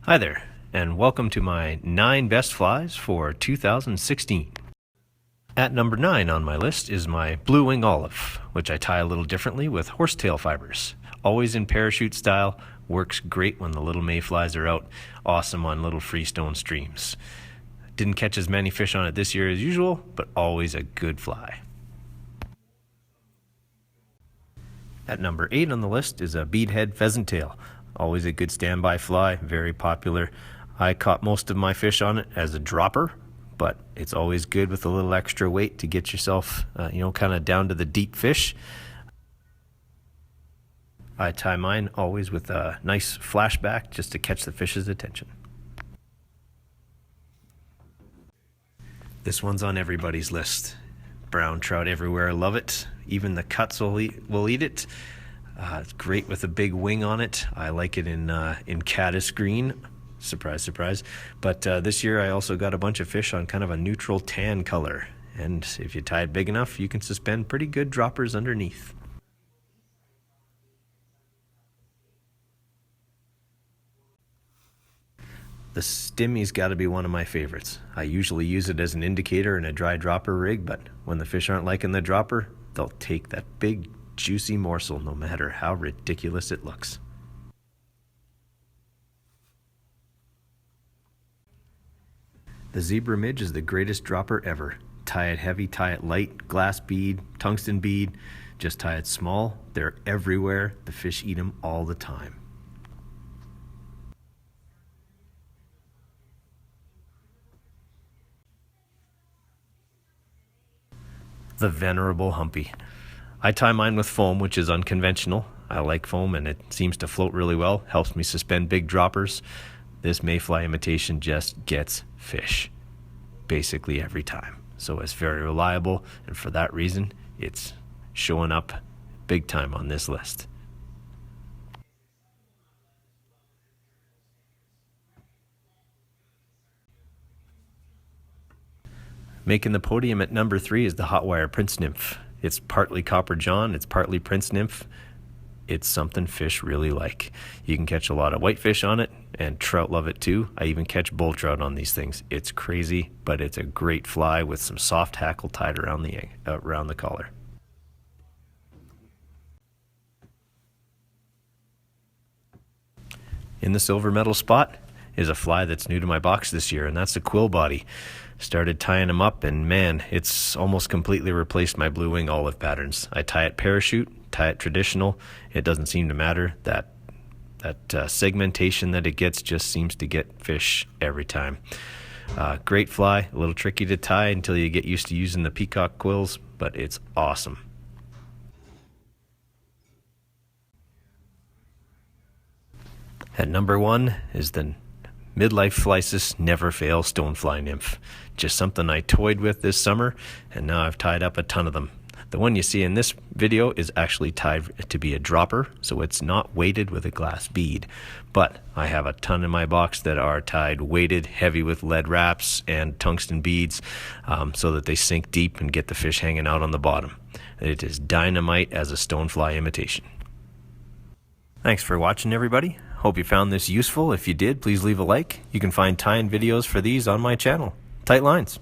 Hi there, and welcome to my 9 best flies for 2016. At number 9 on my list is my blue wing olive, which I tie a little differently with horsetail fibers. Always in parachute style, works great when the little mayflies are out, awesome on little freestone streams. Didn't catch as many fish on it this year as usual, but always a good fly. At number 8 on the list is a bead head pheasant tail. Always a good standby fly, very popular. I caught most of my fish on it as a dropper, but it's always good with a little extra weight to get yourself, kind of down to the deep fish. I tie mine always with a nice flashback just to catch the fish's attention. This one's on everybody's list. Brown trout everywhere, love it. Even the cuts will eat it. It's great with a big wing on it. I like it in Caddis green. Surprise, surprise. But this year I also got a bunch of fish on kind of a neutral tan color. And if you tie it big enough, you can suspend pretty good droppers underneath. The Stimmy's got to be one of my favorites. I usually use it as an indicator in a dry dropper rig, but when the fish aren't liking the dropper, they'll take that big juicy morsel no matter how ridiculous it looks. The zebra midge is the greatest dropper ever. Tie it heavy, tie it light, glass bead, tungsten bead, just tie it small. They're everywhere. The fish eat them all the time. The venerable Humpy. I tie mine with foam, which is unconventional. I like foam and it seems to float really well, helps me suspend big droppers. This Mayfly imitation just gets fish, basically every time. So it's very reliable, and for that reason, it's showing up big time on this list. Making the podium at number 3 is the hot wire Prince Nymph. It's partly copper john, it's partly Prince Nymph. It's something fish really like. You can catch a lot of whitefish on it, and trout love it too. I even catch bull trout on these things. It's crazy, but it's a great fly with some soft hackle tied around the collar. In the silver medal spot is a fly that's new to my box this year, and that's the Quill body. Started tying them up, and man, it's almost completely replaced my blue wing olive patterns. I tie it parachute, tie it traditional. It doesn't seem to matter. That segmentation that it gets just seems to get fish every time. Great fly, a little tricky to tie until you get used to using the peacock quills, but it's awesome. At number 1 is the Midlife Flysis Never Fail Stonefly Nymph. Just something I toyed with this summer, and now I've tied up a ton of them. The one you see in this video is actually tied to be a dropper, so it's not weighted with a glass bead. But I have a ton in my box that are tied weighted, heavy with lead wraps and tungsten beads, so that they sink deep and get the fish hanging out on the bottom. It is dynamite as a stonefly imitation. Thanks for watching, everybody. Hope you found this useful. If you did, please leave a like. You can find tie-in videos for these on my channel. Tight lines.